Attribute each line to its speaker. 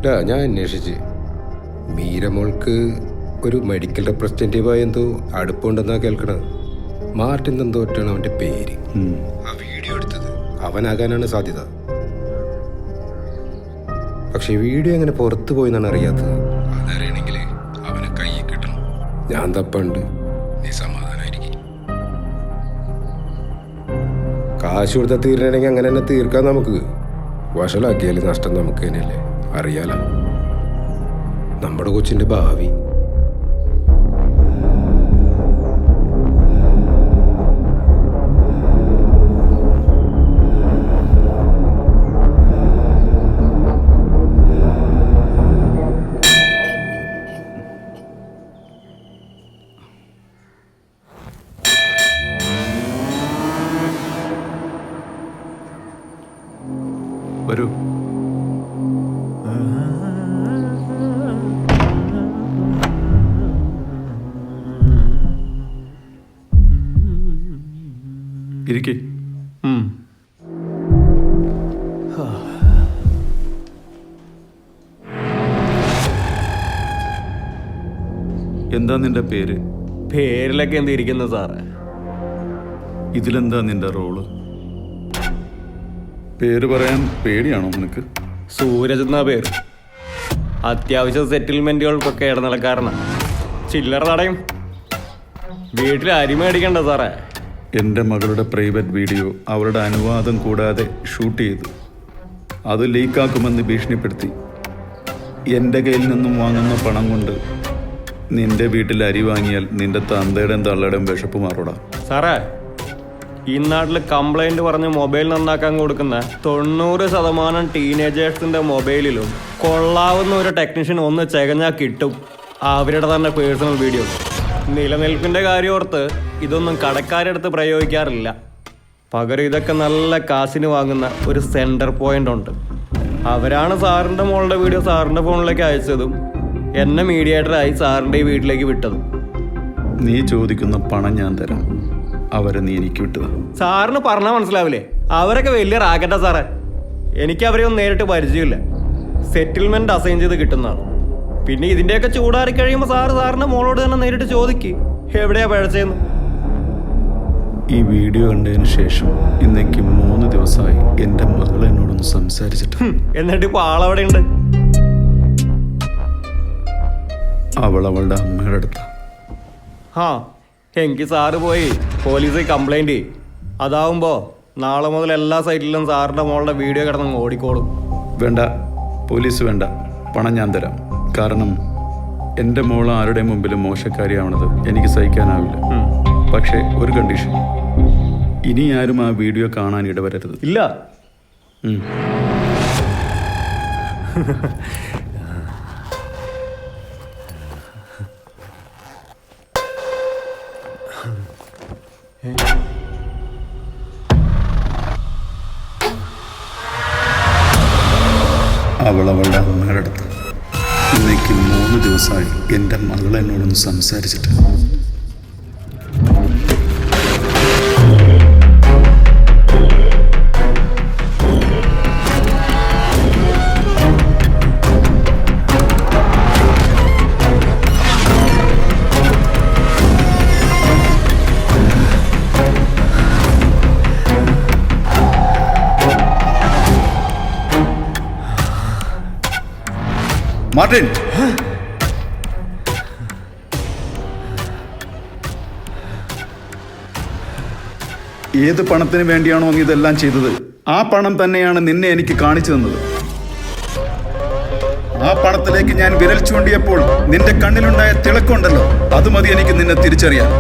Speaker 1: ഞാൻ അന്വേഷിച്ച് മീരമോൾക്ക് ഒരു മെഡിക്കൽ റെപ്രസെൻറ്റേറ്റീവായ എന്തോ അടുപ്പമുണ്ടെന്നാണ് കേൾക്കണത്. മാർട്ടിൻ എന്തോറ്റാണ് അവൻ്റെ പേര്. ആ വീഡിയോ എടുത്തത് അവനാകാനാണ് സാധ്യത. പക്ഷെ വീഡിയോ എങ്ങനെ പുറത്തു പോയെന്നാണ് അറിയാത്തത്. അതറിയണമെങ്കിൽ അവനെ കയ്യിൽ കിട്ടണം. ഞാൻ തപ്പുണ്ട്, നീ സമാധാനായിരിക്കും. കാശ് കൊടുത്താൽ തീരണമെങ്കിൽ അങ്ങനെ തന്നെ തീർക്കാം. നമുക്ക് വഷളാക്കിയാൽ നഷ്ടം നമുക്ക് തന്നെയല്ലേ. അറിയാലോ നമ്മുടെ കൊച്ചിൻ്റെ ഭാവി.
Speaker 2: വരൂ. ഇരിക്കേ. എന്താ നിന്റെ പേര്?
Speaker 3: പേരിലൊക്കെ എന്ത് ഇരിക്കുന്നു സാറേ?
Speaker 2: ഇതിലെന്താ നിന്റെ റോള്? പേര് പറയാൻ പേടിയാണോ നിനക്ക്?
Speaker 3: സൂരജ് എന്നാ പേര്. അത്യാവശ്യ സെറ്റിൽമെന്റുകൾക്കൊക്കെ ഇടനിലക്കാരനാണ്. ചില്ലറ തടയും. വീട്ടിൽ അരി മേടിക്കണ്ട സാറേ.
Speaker 2: എൻ്റെ മകളുടെ പ്രൈവറ്റ് വീഡിയോ അവരുടെ അനുവാദം കൂടാതെ ഷൂട്ട് ചെയ്തു. അത് ലീക്കാക്കുമെന്ന് ഭീഷണിപ്പെടുത്തി. എൻ്റെ കയ്യിൽ നിന്നും വാങ്ങുന്ന പണം കൊണ്ട് നിന്റെ വീട്ടിൽ അരി വാങ്ങിയാൽ നിന്റെ തന്തയുടെയും തള്ളയുടെയും വിശപ്പ് മാറൂടാ.
Speaker 3: സാറേ, ഈ നാട്ടിൽ കംപ്ലൈന്റ് പറഞ്ഞ് മൊബൈൽ നന്നാക്കാൻ കൊടുക്കുന്ന 90% ടീനേജേഴ്സിന്റെ മൊബൈലിലും കൊള്ളാവുന്ന ഒരു ടെക്നീഷ്യൻ ഒന്ന് ചകഞ്ഞാൽ കിട്ടും അവരുടെ തന്നെ പേഴ്സണൽ വീഡിയോ. നിലനിൽപ്പിന്റെ കാര്യം ഓർത്ത് ഇതൊന്നും കടക്കാരെടുത്ത് പ്രയോഗിക്കാറില്ല. പകരം ഇതൊക്കെ നല്ല കാശിന് വാങ്ങുന്ന ഒരു സെന്റർ പോയിന്റ് ഉണ്ട്. അവരാണ് സാറിന്റെ മോളുടെ വീഡിയോ സാറിന്റെ ഫോണിലേക്ക് അയച്ചതും എന്നെ മീഡിയേറ്ററായി സാറിന്റെ ഈ വീട്ടിലേക്ക് വിട്ടതും.
Speaker 2: നീ ചോദിക്കുന്ന പണം ഞാൻ തരാം. അവരെ നീ എനിക്ക് വിട്ടതാ.
Speaker 3: സാറിന് പറഞ്ഞാൽ മനസ്സിലാവില്ലേ? അവരൊക്കെ വലിയ റാക്കറ്റാ സാറേ. എനിക്ക് അവരെ ഒന്നും നേരിട്ട് പരിചയമില്ല. സെറ്റിൽമെന്റ് അസൈൻ ചെയ്ത് കിട്ടുന്നതാണ്. പിന്നെ ഇതിന്റെയൊക്കെ ചൂടാറി കഴിയുമ്പോൾ സാറിന്റെ മോളോട് തന്നെ നേരിട്ട് ചോദിക്ക് എവിടെയാ പഴച്ചെന്ന്.
Speaker 2: ഈ വീഡിയോ കണ്ടതിന് ശേഷം ഇന്നേക്ക് 3 ദിവസമായി എൻ്റെ മകൾ എന്നോടൊന്ന് സംസാരിച്ചിട്ട്.
Speaker 3: എന്നിട്ട് ഇപ്പോൾ ആളവിടെ ഉണ്ട്.
Speaker 2: അവൾ അവളുടെ അമ്മയുടെ അടുത്താ.
Speaker 3: ആ, എങ്കിൽ സാറ് പോയി പോലീസിൽ കംപ്ലൈന്റ് ചെയ്യും. അതാവുമ്പോ നാളെ മുതൽ എല്ലാ സൈറ്റിലും സാറിന്റെ മോളുടെ വീഡിയോ കിടന്ന് ഓടിക്കോളും.
Speaker 2: വേണ്ട, പോലീസ് വേണ്ട. പണം ഞാൻ തരാം. കാരണം എൻ്റെ മോൾ ആരുടെയും മുമ്പിൽ മോശക്കാരിയാവണത് എനിക്ക് സഹിക്കാനാവില്ല. പക്ഷേ ഒരു കണ്ടീഷൻ, ഇനി ആരും ആ വീഡിയോ കാണാൻ ഇടവരരുത്.
Speaker 3: ഇല്ല.
Speaker 2: അവൾ അവളുടെ അമ്മയുടെ അടുത്ത്. ഇന്നേക്ക് 3 ദിവസമായി എൻ്റെ മകൾ എന്നോടൊന്ന് സംസാരിച്ചിട്ട്. മാർട്ടിൻ, ഏത് പണത്തിന് വേണ്ടിയാണോ നീ ഇതെല്ലാം ചെയ്തത്, ആ പണം തന്നെയാണ് നിന്നെ എനിക്ക് കാണിച്ചു തന്നത്. ആ പണത്തിലേക്ക് ഞാൻ വിരൽ ചൂണ്ടിയപ്പോൾ നിന്റെ കണ്ണിലുണ്ടായ തിളക്കമുണ്ടല്ലോ, അത് മതി എനിക്ക് നിന്നെ തിരിച്ചറിയാൻ.